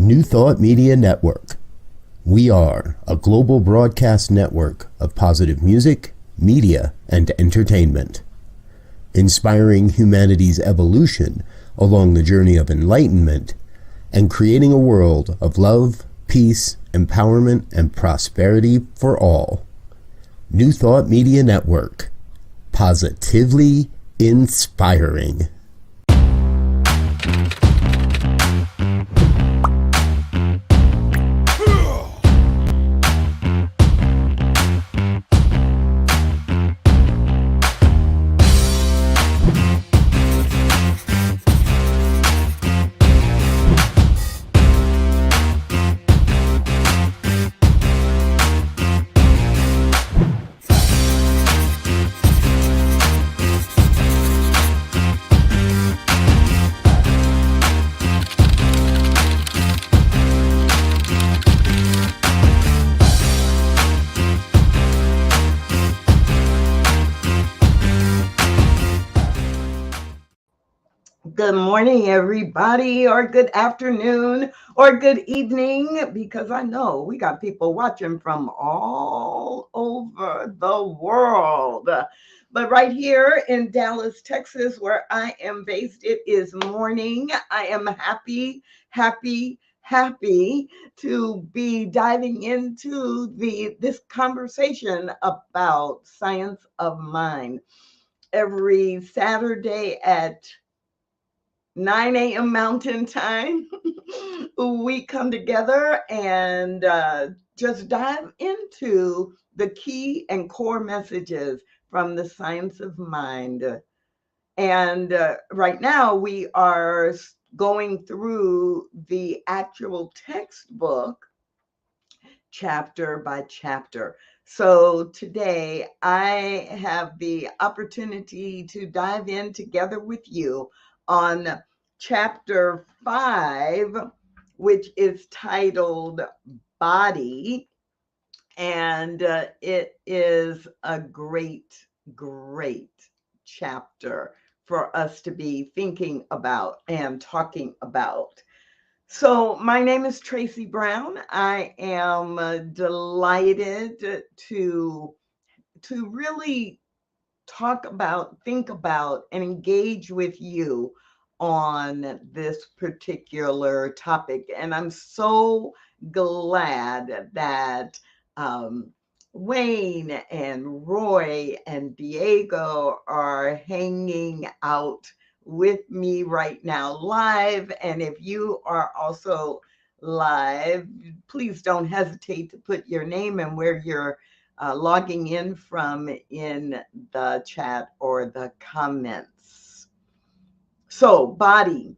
New Thought Media Network. We are a global broadcast network of positive music, media, and entertainment, inspiring humanity's evolution along the journey of enlightenment and creating a world of love, peace, empowerment, and prosperity for all. New Thought Media Network. Positively inspiring. Good morning, everybody, or good afternoon, or good evening, because I know we got people watching from all over the world. But right here in Dallas, Texas, where I am based, it is morning. I am happy to be diving into this conversation about science of mind. Every Saturday at 9 a.m. Mountain Time, we come together and just dive into the key and core messages from the science of mind. And right now we are going through the actual textbook chapter by chapter. So today I have the opportunity to dive in together with you on chapter 5, which is titled Body. And it is a great chapter for us to be thinking about and talking about. So my name is Tracy Brown. I am delighted to really talk about, think about, and engage with you on this particular topic. And I'm so glad that Wayne and Roy and Diego are hanging out with me right now live. And if you are also live, please don't hesitate to put your name and where you're logging in from in the chat or the comments. So body,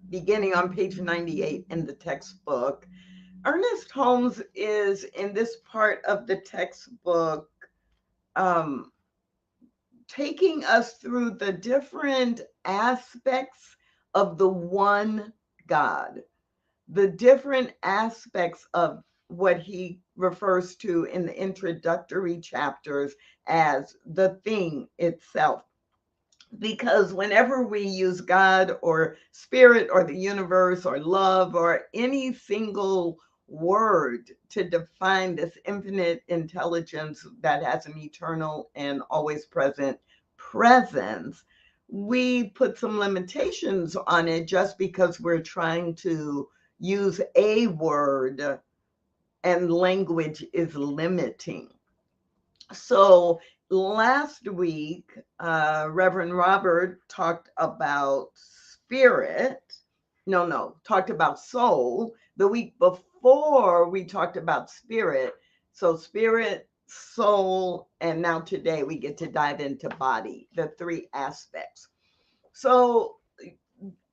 beginning on page 98 in the textbook. Ernest Holmes is in this part of the textbook taking us through the different aspects of the one God, the different aspects of what he refers to in the introductory chapters as the thing itself. Because whenever we use God or spirit or the universe or love or any single word to define this infinite intelligence that has an eternal and always present presence, we put some limitations on it just because we're trying to use a word and language is limiting. So last week, Reverend Robert talked about talked about soul. The week before, we talked about spirit. So spirit, soul, and now today we get to dive into body, the three aspects. So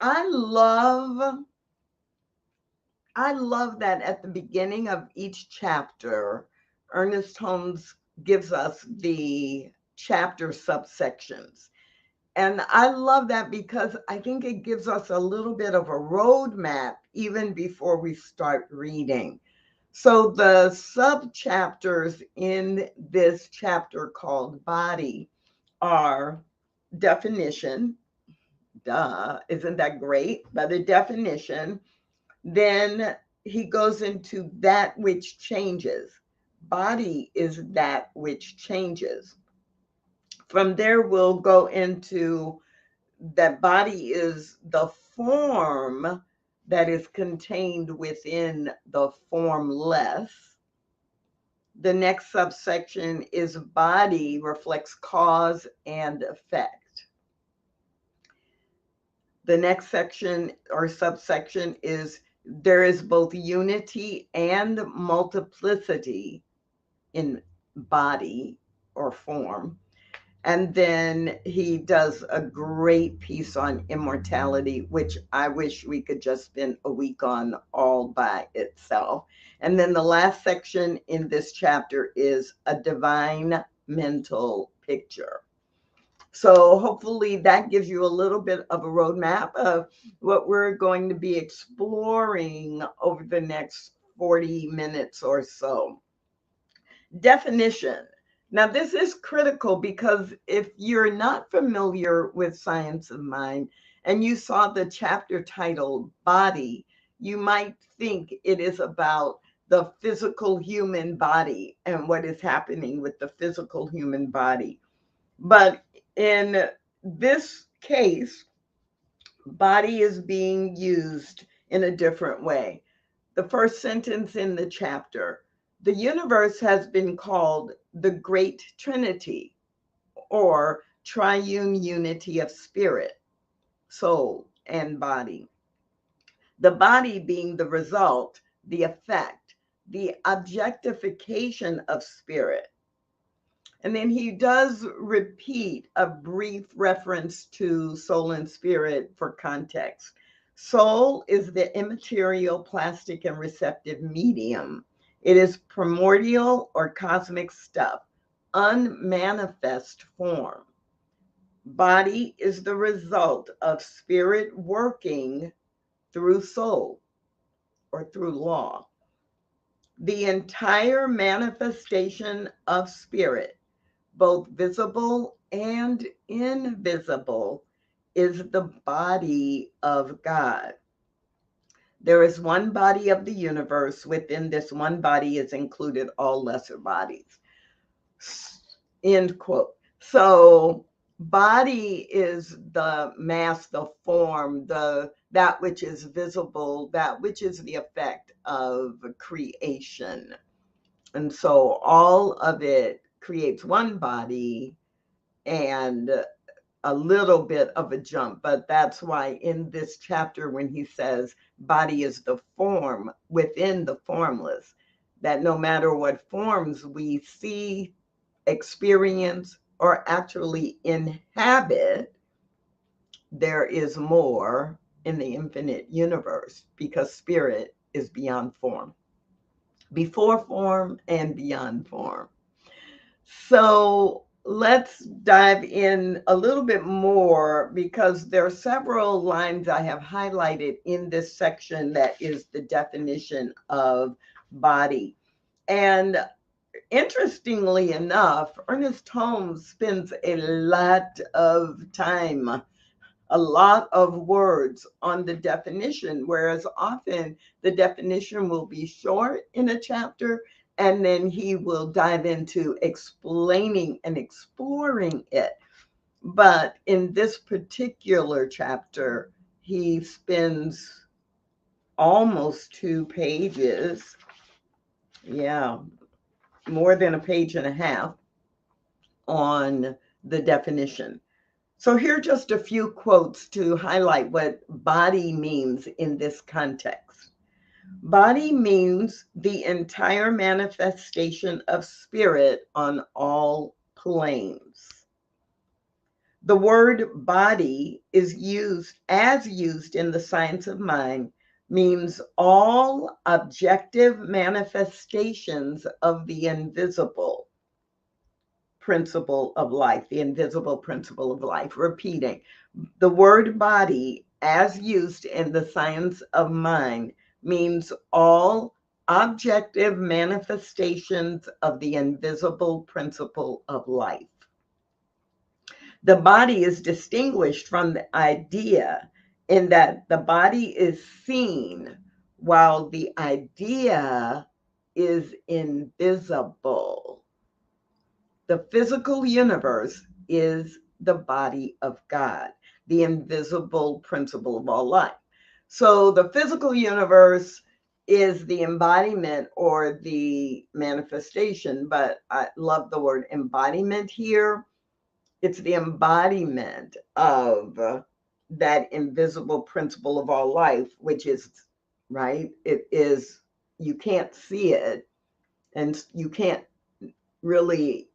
I love that at the beginning of each chapter, Ernest Holmes gives us the chapter subsections. And I love that because I think it gives us a little bit of a roadmap even before we start reading. So the sub-chapters in this chapter called Body are definition, duh, isn't that great? By the definition, then he goes into that which changes. Body is that which changes. From there, we'll go into that body is the form that is contained within the formless. The next subsection is body reflects cause and effect. The next section or subsection is there is both unity and multiplicity in body or form. And then he does a great piece on immortality, which I wish we could just spend a week on all by itself. And then the last section in this chapter is a divine mental picture. So hopefully that gives you a little bit of a roadmap of what we're going to be exploring over the next 40 minutes or so. Definition. Now, this is critical because if you're not familiar with science of mind and you saw the chapter titled Body, you might think it is about the physical human body and what is happening with the physical human body. But in this case, body is being used in a different way. The first sentence in the chapter, the universe has been called the Great Trinity or triune unity of spirit, soul, and body. The body being the result, the effect, the objectification of spirit. And then he does repeat a brief reference to soul and spirit for context. Soul is the immaterial, plastic, and receptive medium. It is primordial or cosmic stuff, unmanifest form. Body is the result of spirit working through soul or through law. The entire manifestation of spirit, both visible and invisible, is the body of God. There is one body of the universe. Within this one body is included all lesser bodies. End quote. So body is the mass, the form, that which is visible, that which is the effect of creation. And so all of it creates one body and a little bit of a jump. But that's why in this chapter, when he says body is the form within the formless, that no matter what forms we see, experience, or actually inhabit, there is more in the infinite universe because spirit is beyond form, before form and beyond form. So let's dive in a little bit more because there are several lines I have highlighted in this section that is the definition of body. And interestingly enough, Ernest Holmes spends a lot of time, a lot of words on the definition, whereas often the definition will be short in a chapter and then he will dive into explaining and exploring it. But in this particular chapter, he spends almost 2 pages, yeah, more than a page and a half on the definition. So here are just a few quotes to highlight what body means in this context. Body means the entire manifestation of spirit on all planes. The word body is used in the science of mind, means all objective manifestations of the invisible principle of life, the invisible principle of life. Repeating, the word body, as used in the science of mind, means all objective manifestations of the invisible principle of life. The body is distinguished from the idea in that the body is seen while the idea is invisible. The physical universe is the body of God, the invisible principle of all life. So the physical universe is the embodiment or the manifestation, but I love the word embodiment here. It's the embodiment of that invisible principle of all life, which is, right? It is, you can't see it and you can't really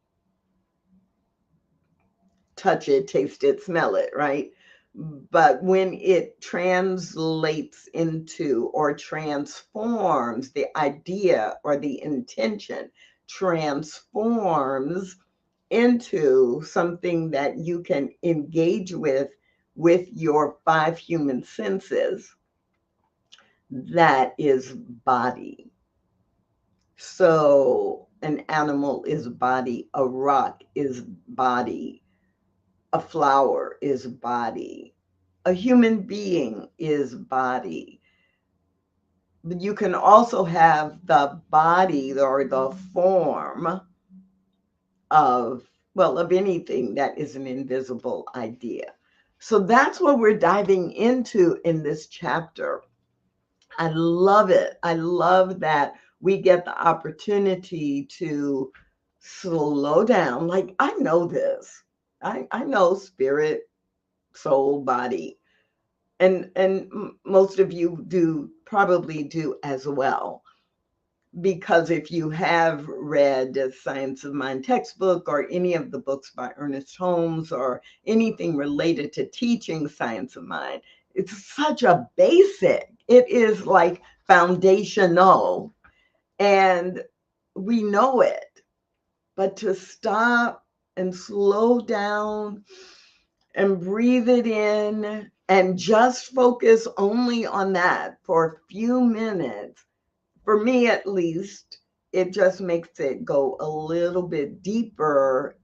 touch it, taste it, smell it, right? But when it translates into or transforms, the idea or the intention transforms into something that you can engage with your five human senses, that is body. So an animal is body, a rock is body, a flower is body, a human being is body. But you can also have the body or the form of, well, of anything that is an invisible idea. So that's what we're diving into in this chapter. I love it. I love that we get the opportunity to slow down. Like, I know this. I know spirit, soul, body. And most of you do probably do as well, because if you have read the Science of Mind textbook or any of the books by Ernest Holmes or anything related to teaching science of mind, it's such a basic. It is like foundational and we know it. But to stop and slow down and breathe it in and just focus only on that for a few minutes, for me at least, it just makes it go a little bit deeper,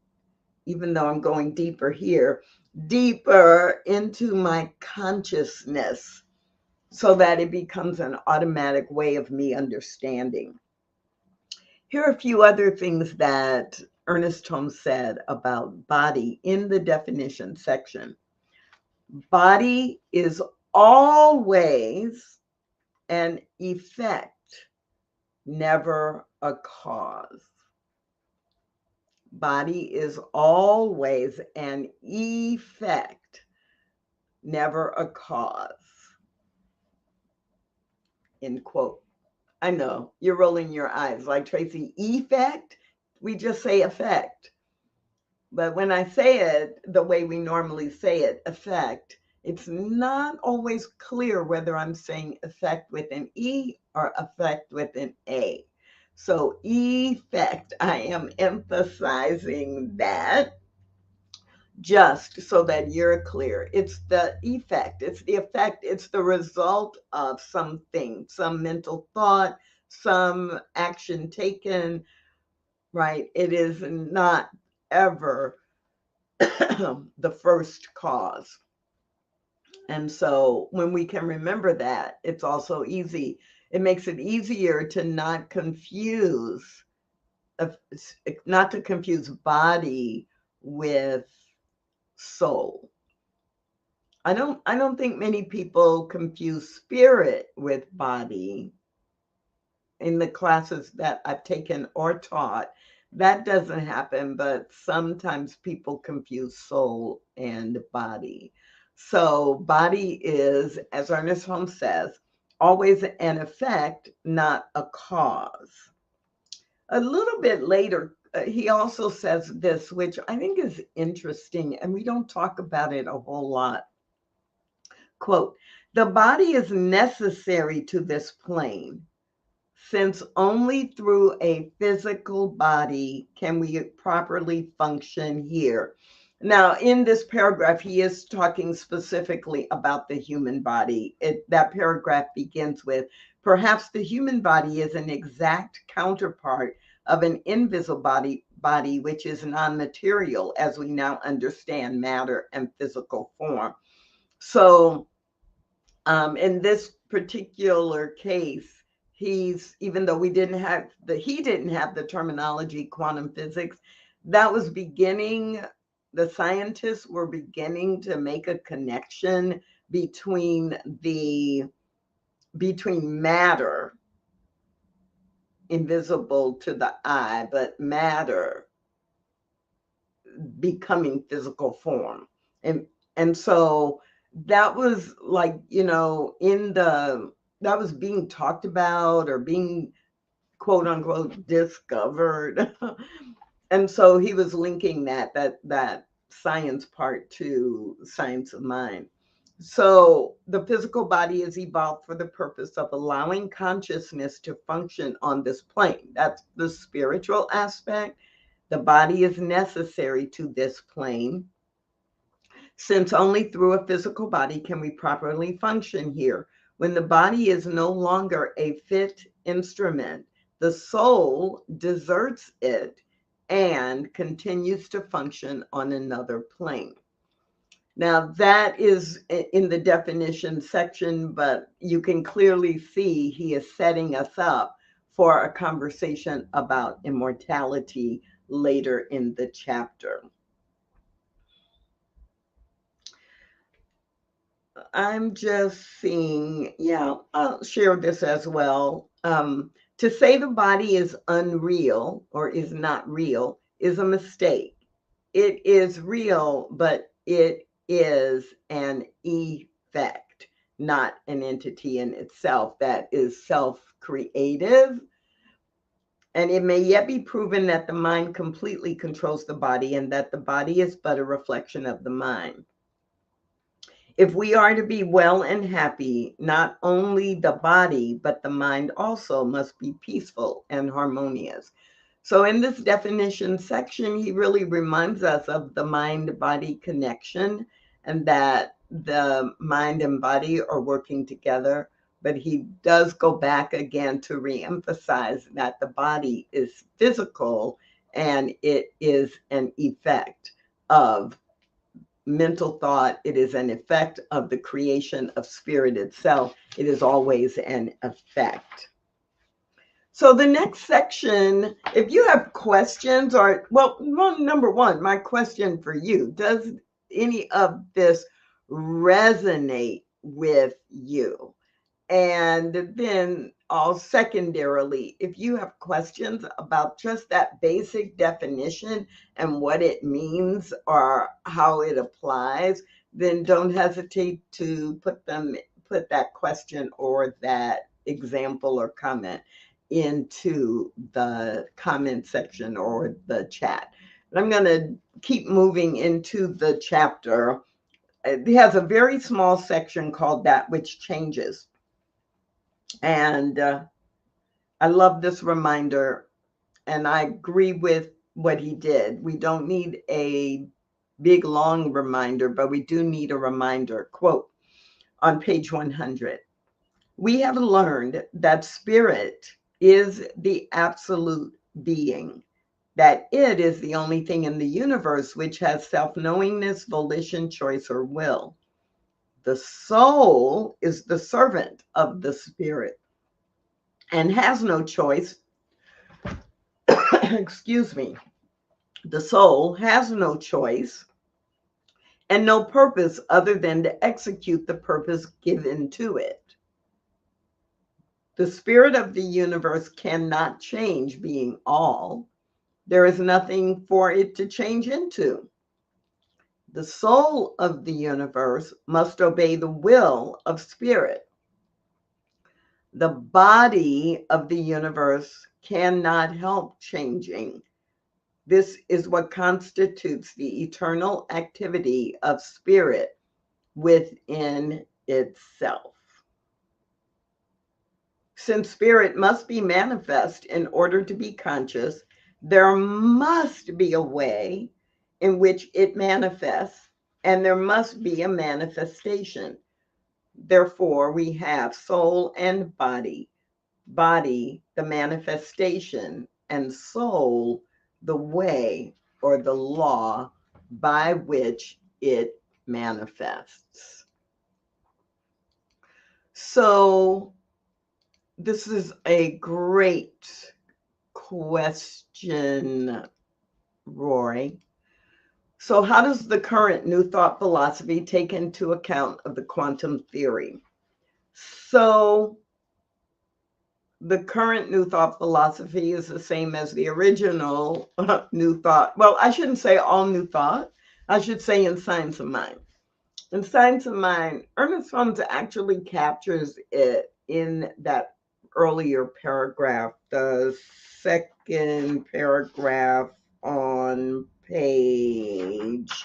even though I'm going deeper here, deeper into my consciousness so that it becomes an automatic way of me understanding. Here are a few other things that Ernest Holmes said about body in the definition section. Body is always an effect, never a cause. Body is always an effect, never a cause. End quote. I know you're rolling your eyes like, Tracy, effect? We just say effect. But when I say it the way we normally say it, effect, it's not always clear whether I'm saying effect with an E or effect with an A. So effect, I am emphasizing that just so that you're clear. It's the effect, it's the effect, it's the result of something, some mental thought, some action taken, right? It is not ever the first cause. And so when we can remember that, it's also easy. It makes it easier to not confuse, not to confuse body with soul. I don't think many people confuse spirit with body in the classes that I've taken or taught. That doesn't happen, but sometimes people confuse soul and body. So body is, as Ernest Holmes says, always an effect, not a cause. A little bit later, he also says this, which I think is interesting, and we don't talk about it a whole lot. Quote, the body is necessary to this plane, since only through a physical body can we properly function here. Now, in this paragraph, he is talking specifically about the human body. That paragraph begins with, perhaps the human body is an exact counterpart of an invisible body, which is non-material as we now understand matter and physical form. So in this particular case, even though he didn't have the terminology quantum physics, that was beginning, the scientists were beginning to make a connection between matter, invisible to the eye, but matter becoming physical form. And so that was like, that was being talked about or being quote unquote discovered. And so he was linking that science part to science of mind. So the physical body is evolved for the purpose of allowing consciousness to function on this plane. That's the spiritual aspect. The body is necessary to this plane, since only through a physical body can we properly function here. When the body is no longer a fit instrument, the soul deserts it and continues to function on another plane. Now, that is in the definition section, but you can clearly see he is setting us up for a conversation about immortality later in the chapter. I'm just seeing, yeah, I'll share this as well. To say the body is unreal or is not real is a mistake. It is real, but it is an effect, not an entity in itself that is self-creative. And it may yet be proven that the mind completely controls the body and that the body is but a reflection of the mind. If we are to be well and happy, not only the body, but the mind also must be peaceful and harmonious. So in this definition section, he really reminds us of the mind-body connection and that the mind and body are working together. But he does go back again to reemphasize that the body is physical and it is an effect of mental thought. It is an effect of the creation of spirit itself. It is always an effect. So the next section, if you have questions well, number one, my question for you, does any of this resonate with you? And then secondarily, if you have questions about just that basic definition and what it means or how it applies, then don't hesitate to put that question or that example or comment into the comment section or the chat. And I'm going to keep moving into the chapter. It has a very small section called That Which Changes. And I love this reminder, and I agree with what he did. We don't need a big, long reminder, but we do need a reminder. Quote on page 100, "We have learned that spirit is the absolute being, that it is the only thing in the universe which has self-knowingness, volition, choice, or will. The soul is the servant of the spirit and has no choice." Excuse me. "The soul has no choice and no purpose other than to execute the purpose given to it. The spirit of the universe cannot change, being all. There is nothing for it to change into. The soul of the universe must obey the will of spirit. The body of the universe cannot help changing. This is what constitutes the eternal activity of spirit within itself. Since spirit must be manifest in order to be conscious, there must be a way in which it manifests, and there must be a manifestation. Therefore, we have soul and body. Body, the manifestation, and soul, the way or the law by which it manifests. So this is a great question, Roy. So how does the current New Thought philosophy take into account of the quantum theory? So the current New Thought philosophy is the same as the original New Thought. Well, I shouldn't say all New Thought. I should say in Science of Mind. In Science of Mind, Ernest Holmes actually captures it in that earlier paragraph, the second paragraph on page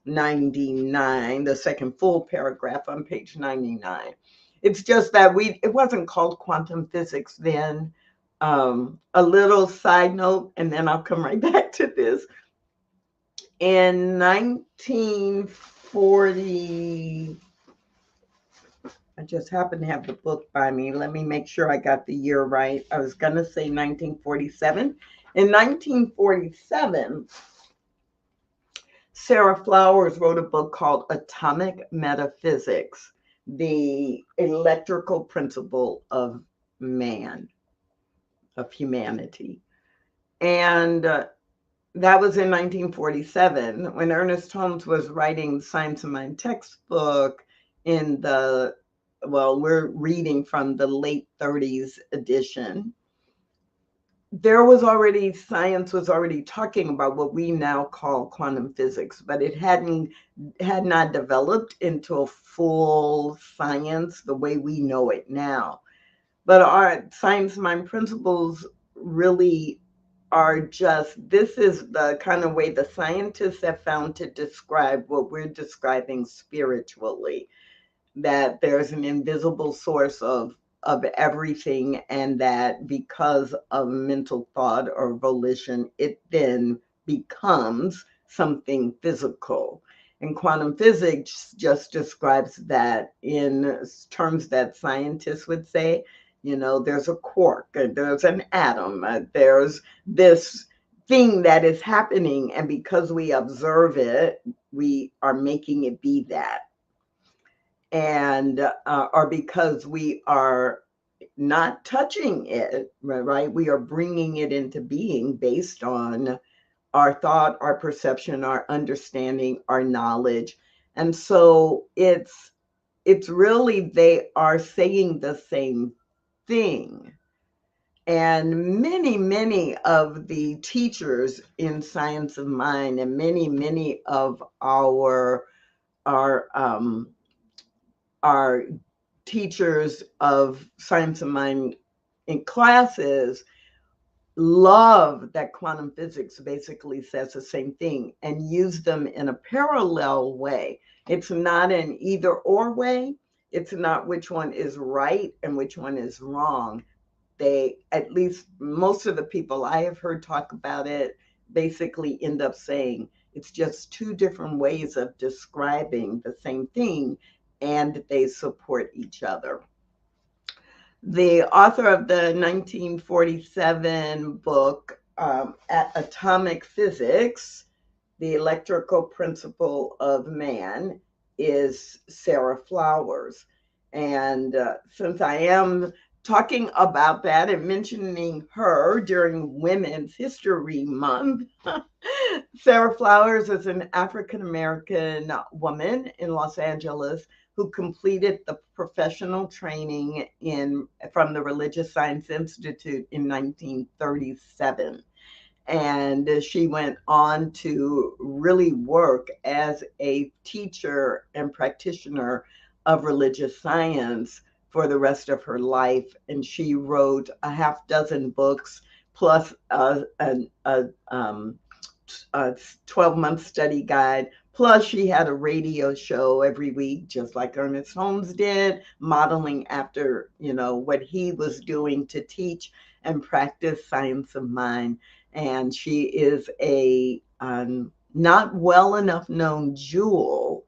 99, the second full paragraph on page 99. It's just that it wasn't called quantum physics then. A little side note, and then I'll come right back to this. In 1940, I just happen to have the book by me. Let me make sure I got the year right. I was going to say 1947. In 1947, Sarah Flowers wrote a book called Atomic Metaphysics, the electrical principle of man, of humanity. And that was in 1947 when Ernest Holmes was writing the Science of Mind textbook in the, well, we're reading from the late 30s edition. Science was already talking about what we now call quantum physics, but it had not developed into a full science the way we know it now. But our science mind principles really are this is the kind of way the scientists have found to describe what we're describing spiritually, that there's an invisible source of everything, and that because of mental thought or volition, it then becomes something physical. And quantum physics just describes that in terms that scientists would say, there's a quark, there's an atom, there's this thing that is happening, and because we observe it, we are making it be that. And or because we are not touching it, right? We are bringing it into being based on our thought, our perception, our understanding, our knowledge. And so it's really, they are saying the same thing. And many of the teachers in Science of Mind, and many of our teachers of Science of Mind in classes love that quantum physics basically says the same thing and use them in a parallel way. It's not an either or way. It's not which one is right and which one is wrong. They, at least most of the people I have heard talk about it, basically end up saying it's just two different ways of describing the same thing, and they support each other. The author of the 1947 book, Atomic Physics, The Electrical Principle of Man, is Sarah Flowers. And since I am talking about that and mentioning her during Women's History Month, Sarah Flowers is an African-American woman in Los Angeles who completed the professional training from the Religious Science Institute in 1937. And she went on to really work as a teacher and practitioner of religious science for the rest of her life. And she wrote a half dozen books, plus a 12-month study guide. Plus, she had a radio show every week, just like Ernest Holmes did, modeling after, what he was doing to teach and practice Science of Mind. And she is a not well enough known jewel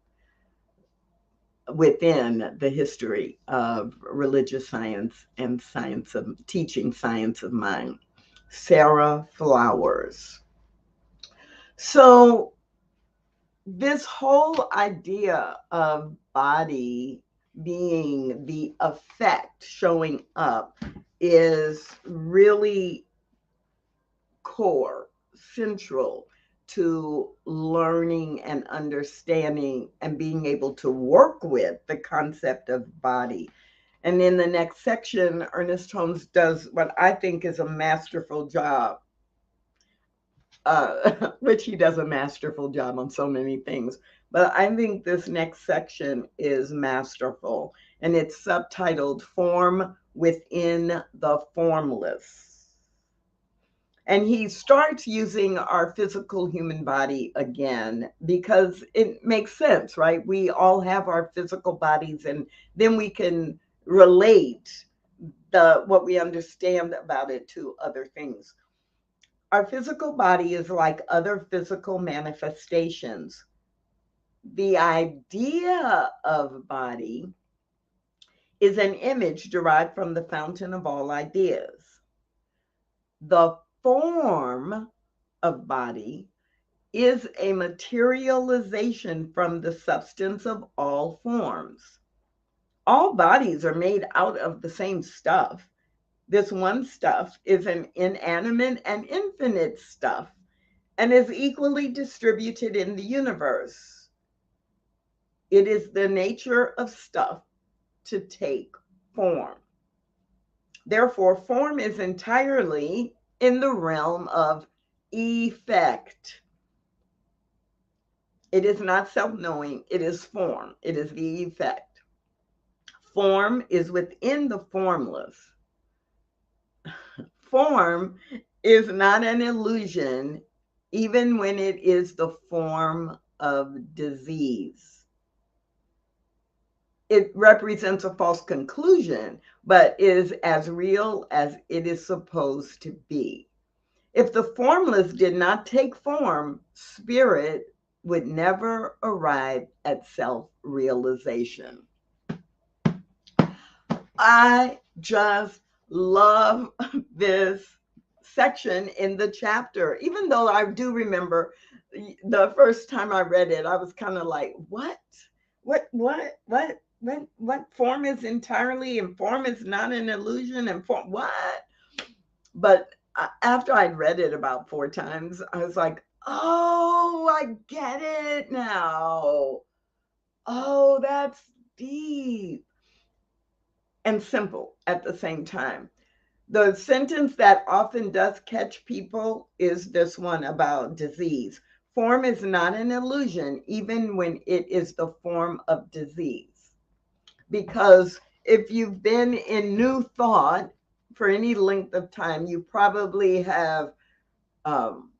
within the history of religious science and teaching Science of Mind. Sarah Flowers. So this whole idea of body being the effect showing up is really core, central to learning and understanding and being able to work with the concept of body. And in the next section, Ernest Holmes does what I think is a masterful job, which he does a masterful job on so many things. But I think this next section is masterful, and it's subtitled Form Within the Formless. And he starts using our physical human body again because it makes sense, right? We all have our physical bodies, and then we can relate the what we understand about it to other things. Our physical body is like other physical manifestations. The idea of body is an image derived from the fountain of all ideas. The form of body is a materialization from the substance of all forms. All bodies are made out of the same stuff. This one stuff is an inanimate and infinite stuff and is equally distributed in the universe. It is the nature of stuff to take form. Therefore, form is entirely in the realm of effect. It is not self-knowing, it is form. It is the effect. Form is within the formless. Form is not an illusion, even when it is the form of disease. It represents a false conclusion, but is as real as it is supposed to be. If the formless did not take form, spirit would never arrive at self-realization. I just love this section in the chapter, even though I do remember the first time I read it, I was kind of like, what? What form is entirely and form is not an illusion and form what? But after I'd read it about 4 times, I was like, oh, I get it now. Oh, that's deep and simple at the same time. The sentence that often does catch people is this one about disease. Form is not an illusion, even when it is the form of disease. Because if you've been in New Thought for any length of time, you probably have um,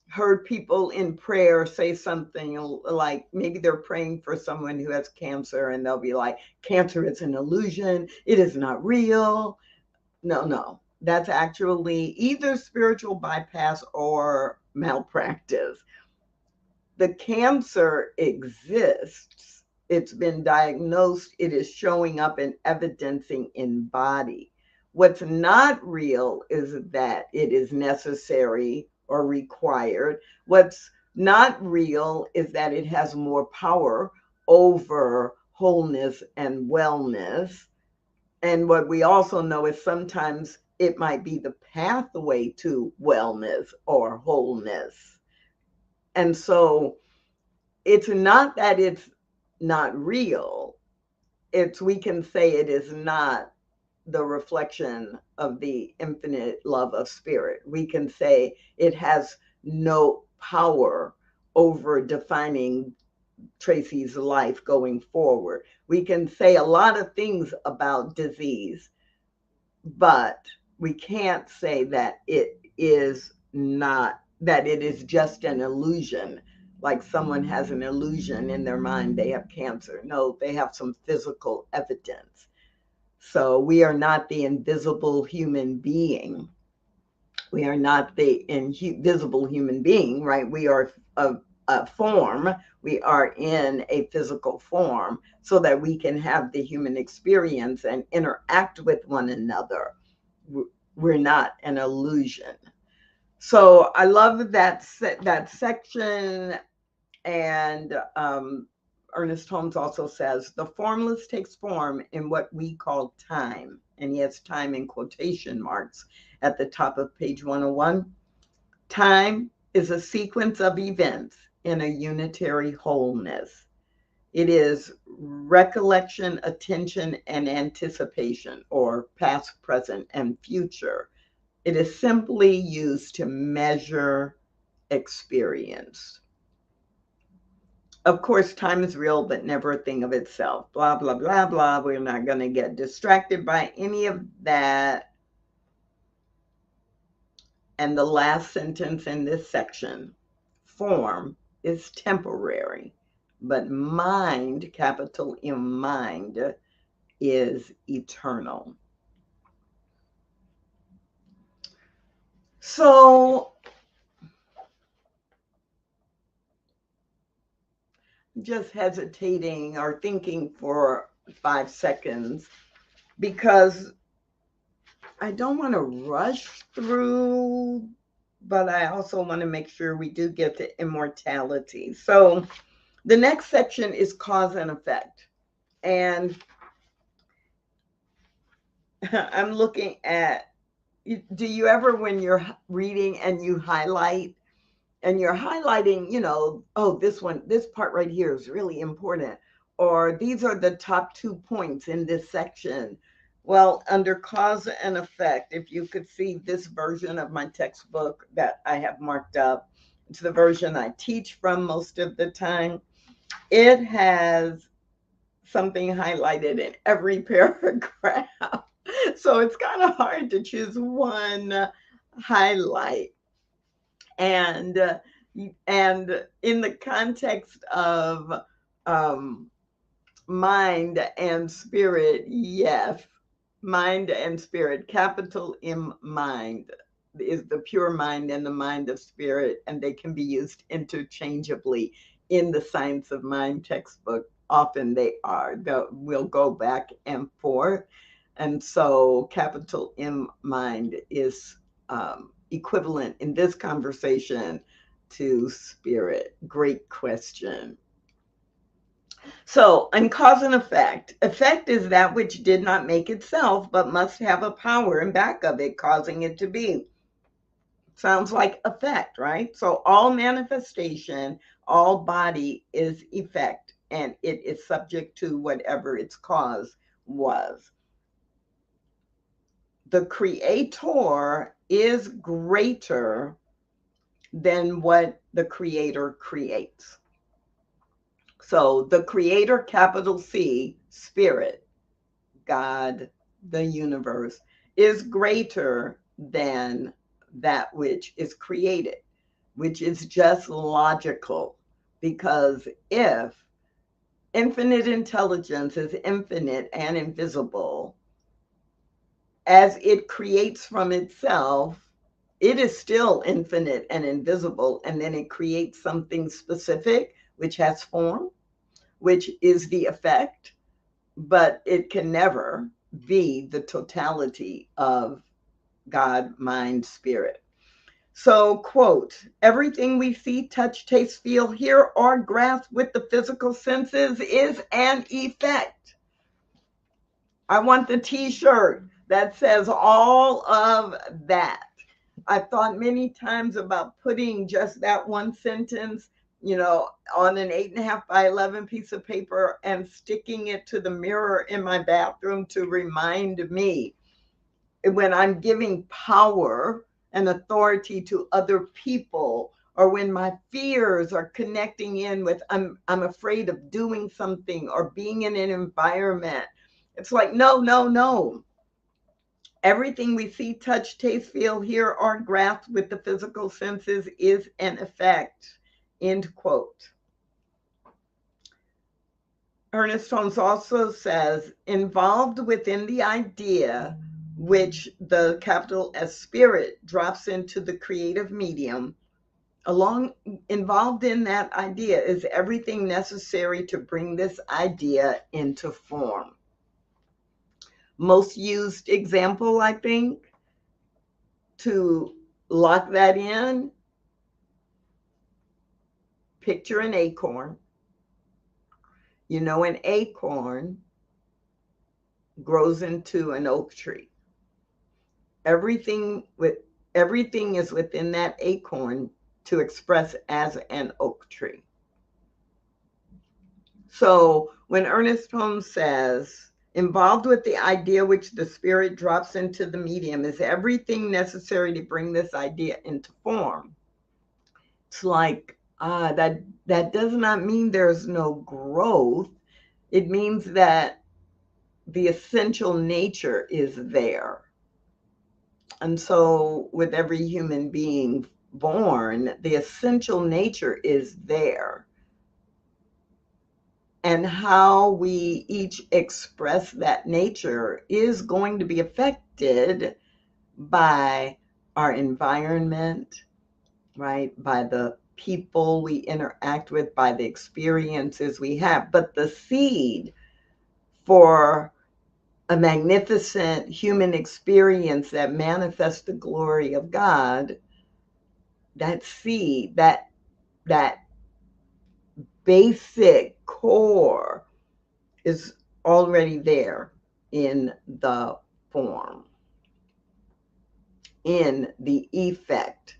heard people in prayer say something like maybe they're praying for someone who has cancer and they'll be like, cancer is an illusion, it is not real. No, that's actually either spiritual bypass or malpractice. The cancer exists, it's been diagnosed, it is showing up and evidencing in body. What's not real is that it is necessary or required. What's not real is that it has more power over wholeness and wellness. And what we also know is sometimes it might be the pathway to wellness or wholeness. And so it's not that it's not real. It's we can say it is not the reflection of the infinite love of spirit. We can say it has no power over defining Tracy's life going forward. We can say a lot of things about disease, but we can't say that it is not, that it is just an illusion. Like someone has an illusion in their mind they have cancer. No, they have some physical evidence. So we are not the invisible human being. We are not the invisible human being, right? We are a form. We are in a physical form so that we can have the human experience and interact with one another. We're not an illusion. So I love that section. And Ernest Holmes also says the formless takes form in what we call time. And he has time in quotation marks at the top of page 101. Time is a sequence of events in a unitary wholeness. It is recollection, attention, and anticipation, or past, present, and future. It is simply used to measure experience. Of course, time is real, but never a thing of itself. Blah, blah, blah, blah. We're not going to get distracted by any of that. And the last sentence in this section, form is temporary, but mind, capital M mind, is eternal. So just hesitating or thinking for 5 seconds because I don't want to rush through, but I also want to make sure we do get to immortality. So the next section is cause and effect. And I'm looking at, do you ever, when you're reading and you highlight and you're highlighting, oh, this part right here is really important, or these are the top 2 points in this section. Well, under cause and effect, if you could see this version of my textbook that I have marked up, it's the version I teach from most of the time. It has something highlighted in every paragraph. So it's kind of hard to choose one highlight. And in the context of mind and spirit, yes, mind and spirit, capital M mind is the pure mind and the mind of spirit, and they can be used interchangeably in the Science of Mind textbook. Often they are. We'll go back and forth. And so capital M mind is equivalent in this conversation to spirit. Great question. So, in cause and effect, effect is that which did not make itself, but must have a power in back of it, causing it to be. Sounds like effect, right? So, all manifestation, all body is effect, and it is subject to whatever its cause was. The creator is greater than what the creator creates. So the creator, capital C, spirit, God, the universe, is greater than that which is created, which is just logical. Because if infinite intelligence is infinite and invisible, as it creates from itself, it is still infinite and invisible, and then it creates something specific, which has form, which is the effect, but it can never be the totality of God, mind, spirit. So, quote, everything we see, touch, taste, feel, hear, or grasp with the physical senses is an effect. I want the t-shirt that says all of that. I've thought many times about putting just that one sentence, on an 8.5 by 11 piece of paper and sticking it to the mirror in my bathroom to remind me when I'm giving power and authority to other people, or when my fears are connecting in with I'm afraid of doing something or being in an environment. It's like, no, no, no. Everything we see, touch, taste, feel, hear, or grasp with the physical senses is an effect. End quote. Ernest Holmes also says, involved within the idea, which the capital S spirit drops into the creative medium, involved in that idea is everything necessary to bring this idea into form. Most used example, I think, to lock that in. Picture an acorn. You know, an acorn grows into an oak tree. Everything with everything is within that acorn to express as an oak tree. So when Ernest Holmes says, involved with the idea which the spirit drops into the medium is everything necessary to bring this idea into form. It's like, that does not mean there's no growth. It means that the essential nature is there. And so with every human being born, the essential nature is there. And how we each express that nature is going to be affected by our environment, right? By the people we interact with, by the experiences we have. But the seed for a magnificent human experience that manifests the glory of God, that seed, that basic core is already there in the form, in the effect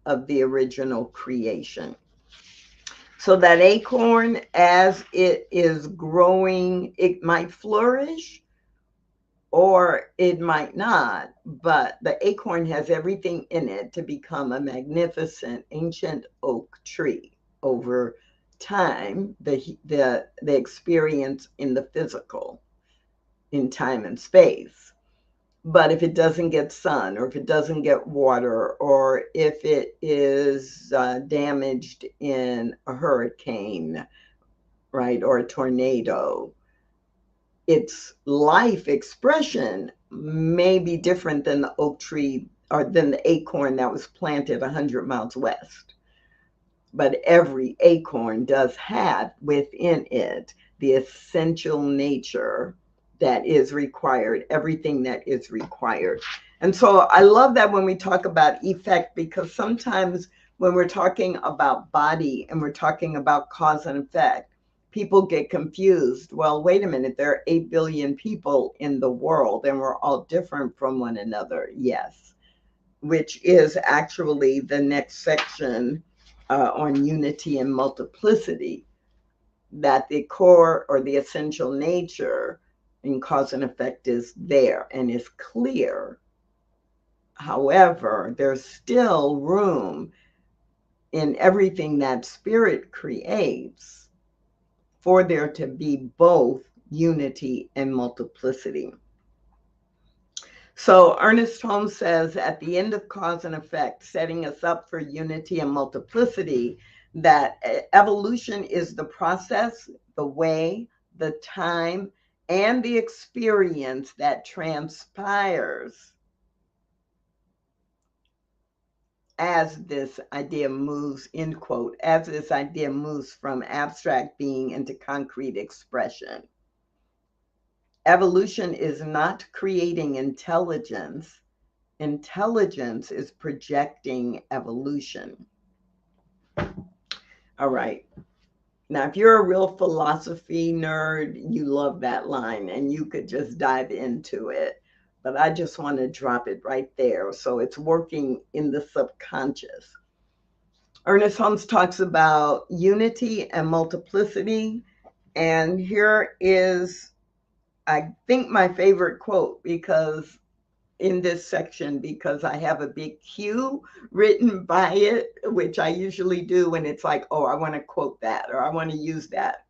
of the original creation. So that acorn, as it is growing, it might flourish or it might not, but the acorn has everything in it to become a magnificent ancient oak tree over time, the experience in the physical, in time and space. But if it doesn't get sun, or if it doesn't get water, or if it is damaged in a hurricane, right, or a tornado, its life expression may be different than the oak tree or than the acorn that was planted 100 miles west. But every acorn does have within it the essential nature that is required, everything that is required. And so I love that when we talk about effect, because sometimes when we're talking about body and we're talking about cause and effect, people get confused. Well, wait a minute, there are 8 billion people in the world and we're all different from one another. Yes, which is actually the next section on unity and multiplicity, that the core or the essential nature in cause and effect is there and is clear. However, there's still room in everything that spirit creates for there to be both unity and multiplicity. So Ernest Holmes says at the end of cause and effect, setting us up for unity and multiplicity, that evolution is the process, the way, the time, and the experience that transpires as this idea moves, end quote, as this idea moves from abstract being into concrete expression. Evolution is not creating intelligence. Intelligence is projecting evolution. All right. Now, if you're a real philosophy nerd, you love that line and you could just dive into it. But I just want to drop it right there. So it's working in the subconscious. Ernest Holmes talks about unity and multiplicity. And here is, I think, my favorite quote because in this section, because I have a big Q written by it, which I usually do when it's like, oh, I want to quote that or I want to use that.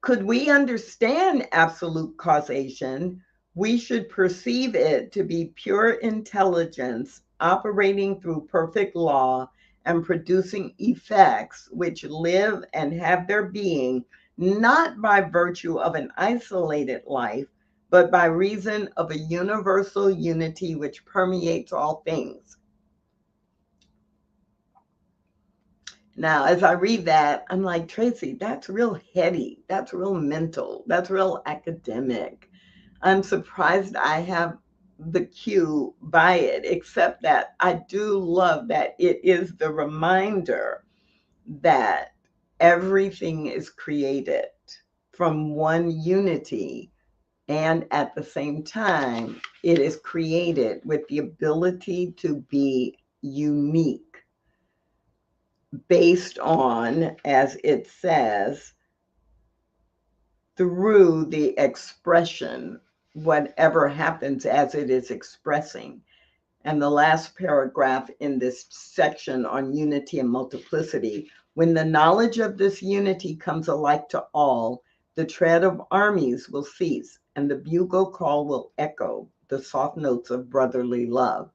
Could we understand absolute causation, we should perceive it to be pure intelligence operating through perfect law and producing effects which live and have their being not by virtue of an isolated life, but by reason of a universal unity which permeates all things. Now, as I read that, I'm like, Tracy, that's real heady. That's real mental. That's real academic. I'm surprised I have the cue by it, except that I do love that it is the reminder that everything is created from one unity, and at the same time, it is created with the ability to be unique based on, as it says, through the expression, whatever happens as it is expressing. And the last paragraph in this section on unity and multiplicity: when the knowledge of this unity comes alike to all, the tread of armies will cease, and the bugle call will echo the soft notes of brotherly love.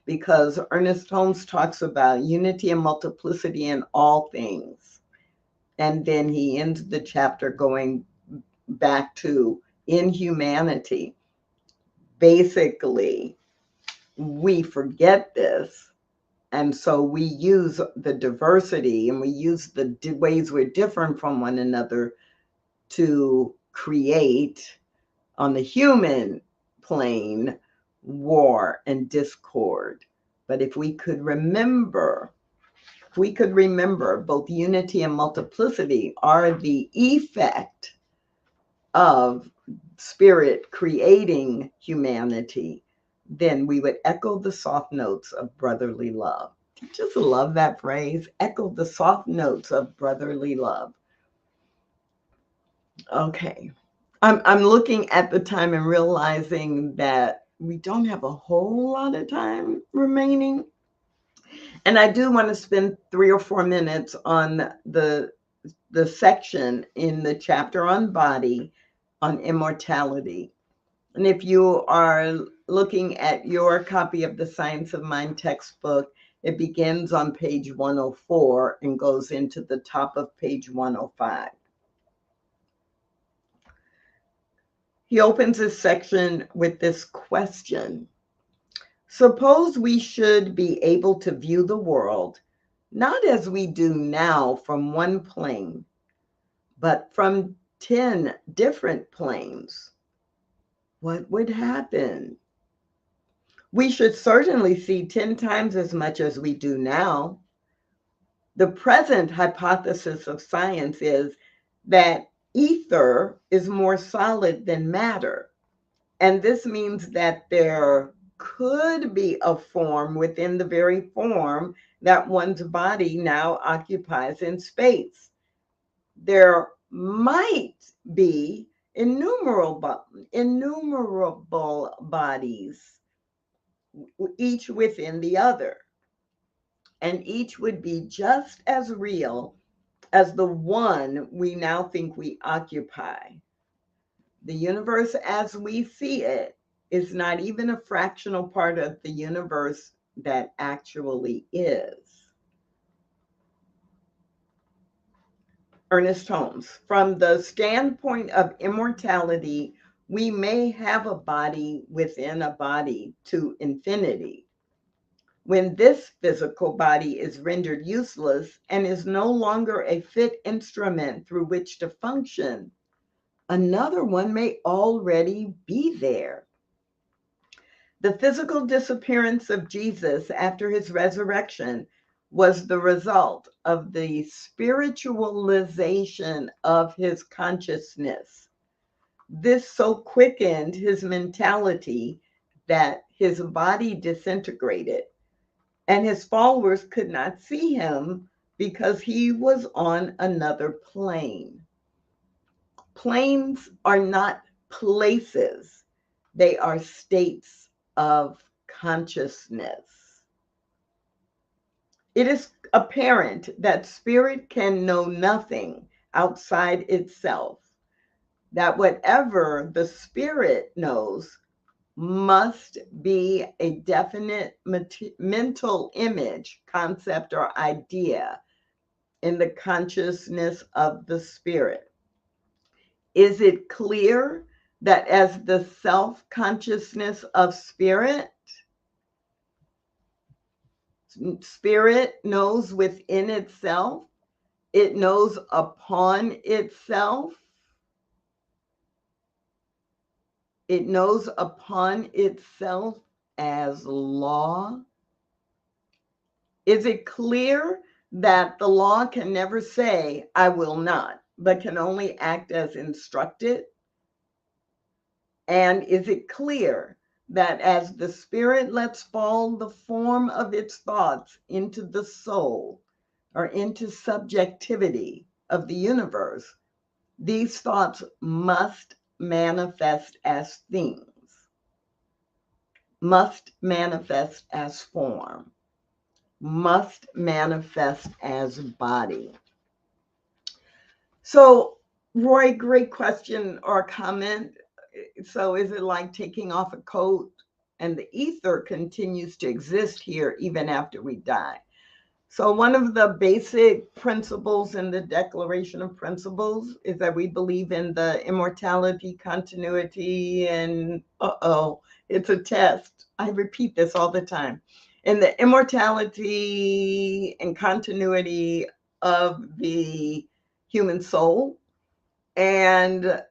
Because Ernest Holmes talks about unity and multiplicity in all things. And then he ends the chapter going back to in humanity. Basically, we forget this. And so we use the diversity and we use the ways we're different from one another to create, on the human plane, war and discord. But if we could remember both unity and multiplicity are the effect of spirit creating humanity, then we would echo the soft notes of brotherly love. I just love that phrase, echo the soft notes of brotherly love. Okay. I'm looking at the time and realizing that we don't have a whole lot of time remaining. And I do want to spend 3 or 4 minutes on the section in the chapter on body, on immortality. And if you are looking at your copy of the Science of Mind textbook, it begins on page 104 and goes into the top of page 105. He opens this section with this question: suppose we should be able to view the world not as we do now from one plane, but from 10 different planes. What would happen? We should certainly see 10 times as much as we do now. The present hypothesis of science is that ether is more solid than matter. And this means that there could be a form within the very form that one's body now occupies in space. There might be innumerable bodies, each within the other, and each would be just as real as the one we now think we occupy. The universe as we see it is not even a fractional part of the universe that actually is. Ernest Holmes: from the standpoint of immortality, we may have a body within a body to infinity. When this physical body is rendered useless and is no longer a fit instrument through which to function, another one may already be there. The physical disappearance of Jesus after his resurrection was the result of the spiritualization of his consciousness. This so quickened his mentality that his body disintegrated, and his followers could not see him because he was on another plane. Planes are not places, they are states of consciousness. It is apparent that spirit can know nothing outside itself, that whatever the spirit knows must be a definite mental image, concept, or idea in the consciousness of the spirit. Is it clear that as the self-consciousness of spirit knows within itself, it knows upon itself, It knows upon itself as law. Is it clear that the law can never say, I will not, but can only act as instructed? And is it clear that as the spirit lets fall the form of its thoughts into the soul or into subjectivity of the universe, these thoughts must manifest as things, must manifest as form, must manifest as body. So, Roy, great question or comment. So, is it like taking off a coat and the ether continues to exist here even after we die? So, one of the basic principles in the Declaration of Principles is that we believe in the immortality, continuity, and it's a test. I repeat this all the time. In the immortality and continuity of the human soul, and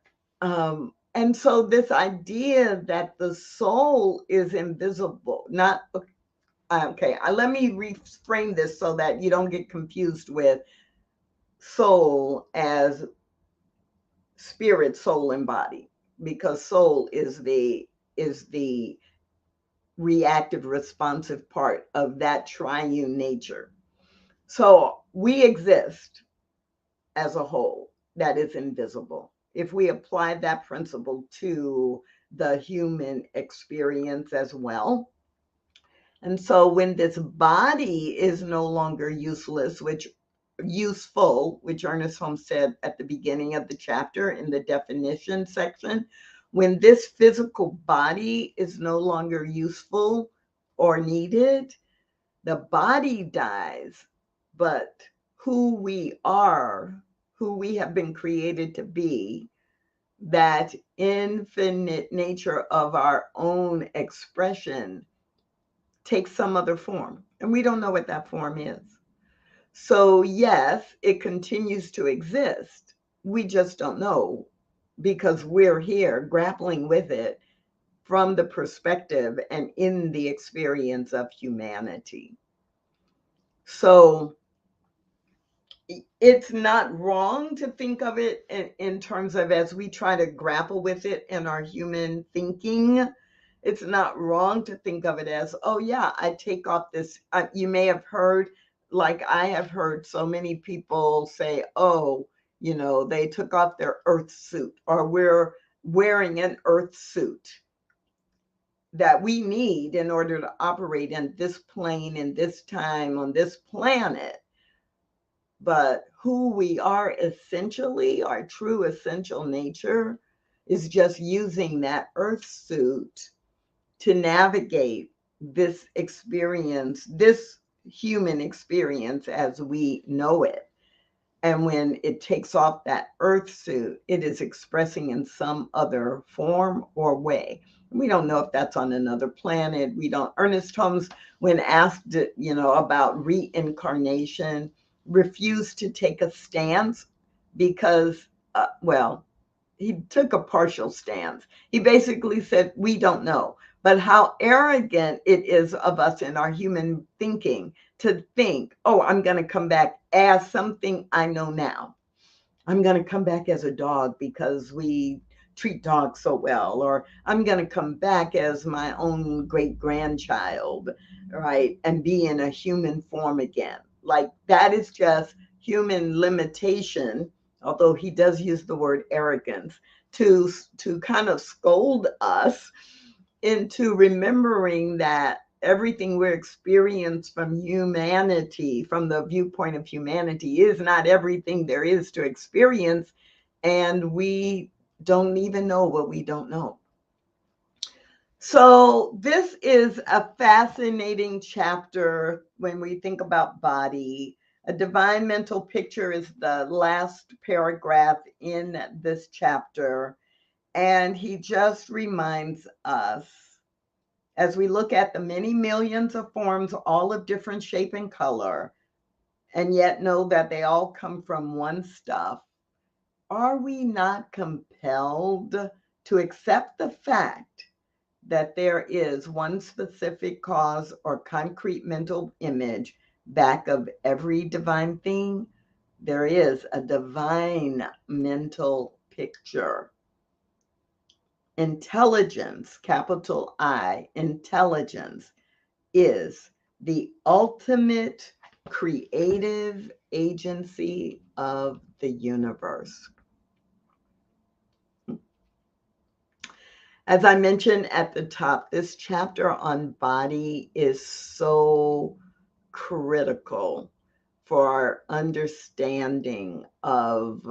so this idea that the soul is invisible, not okay, let me reframe this so that you don't get confused with soul as spirit, soul, and body, because soul is the reactive, responsive part of that triune nature. So we exist as a whole that is invisible. If we apply that principle to the human experience as well, and so when this body is no longer useful, which Ernest Holmes said at the beginning of the chapter in the definition section, when this physical body is no longer useful or needed, the body dies, but who we are, who we have been created to be, that infinite nature of our own expression takes some other form. And we don't know what that form is. So, yes, it continues to exist. We just don't know because we're here grappling with it from the perspective and in the experience of humanity. So, it's not wrong to think of it in terms of as we try to grapple with it in our human thinking. It's not wrong to think of it as, oh, yeah, I take off this. You may have heard, like I have heard so many people say, oh, they took off their earth suit, or we're wearing an earth suit that we need in order to operate in this plane, in this time, on this planet. But who we are essentially, our true essential nature, is just using that earth suit to navigate this experience, this human experience as we know it. And when it takes off that earth suit, it is expressing in some other form or way. We don't know if that's on another planet. We don't. Ernest Holmes, when asked, about reincarnation, refused to take a stance because, he took a partial stance. He basically said, we don't know. But how arrogant it is of us in our human thinking to think, oh, I'm going to come back as something I know now. I'm going to come back as a dog because we treat dogs so well, or I'm going to come back as my own great grandchild, right? And be in a human form again. Like that is just human limitation, although he does use the word arrogance to kind of scold us into remembering that everything we're experiencing from humanity, from the viewpoint of humanity, is not everything there is to experience. And we don't even know what we don't know. So this is a fascinating chapter when we think about body. A divine mental picture is the last paragraph in this chapter. And he just reminds us, as we look at the many millions of forms, all of different shape and color, and yet know that they all come from one stuff, are we not compelled to accept the fact that there is one specific cause or concrete mental image back of every divine thing. There is a divine mental picture. Intelligence, capital I, intelligence is the ultimate creative agency of the universe. As I mentioned at the top, this chapter on body is so critical for our understanding of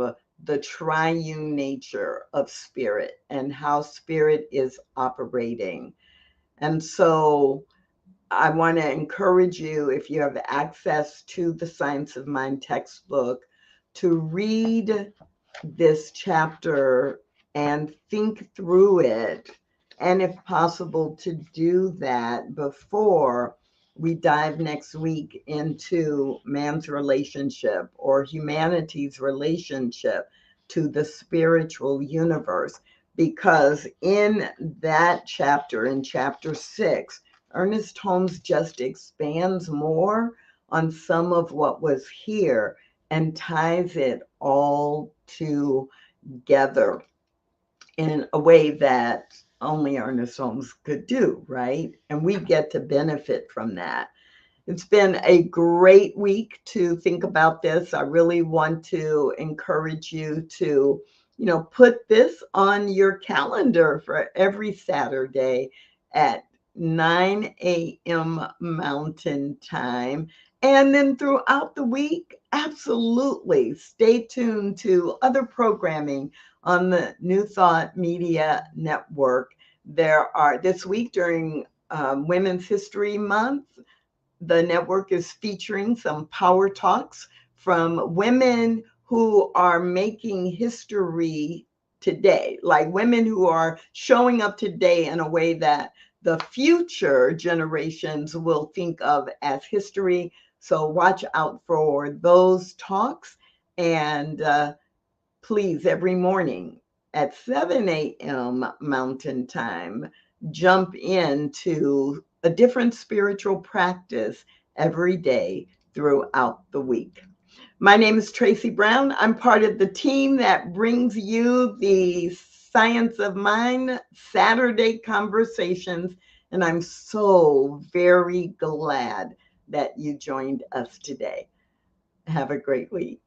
the triune nature of spirit and how spirit is operating. And so I want to encourage you, if you have access to the Science of Mind textbook, to read this chapter and think through it. And if possible, to do that before we dive next week into man's relationship or humanity's relationship to the spiritual universe. Because in that chapter, in chapter 6, Ernest Holmes just expands more on some of what was here and ties it all together in a way that only Ernest Holmes could do, right? And we get to benefit from that. It's been a great week to think about this. I really want to encourage you to, put this on your calendar for every Saturday at 9 a.m. Mountain Time. And then throughout the week, absolutely stay tuned to other programming on the New Thought Media Network. There are, this week during Women's History Month, the network is featuring some power talks from women who are making history today, like women who are showing up today in a way that the future generations will think of as history. So watch out for those talks. And please, every morning at 7 a.m. Mountain Time, jump into a different spiritual practice every day throughout the week. My name is Tracy Brown. I'm part of the team that brings you the Science of Mind Saturday conversations, and I'm so very glad that you joined us today. Have a great week.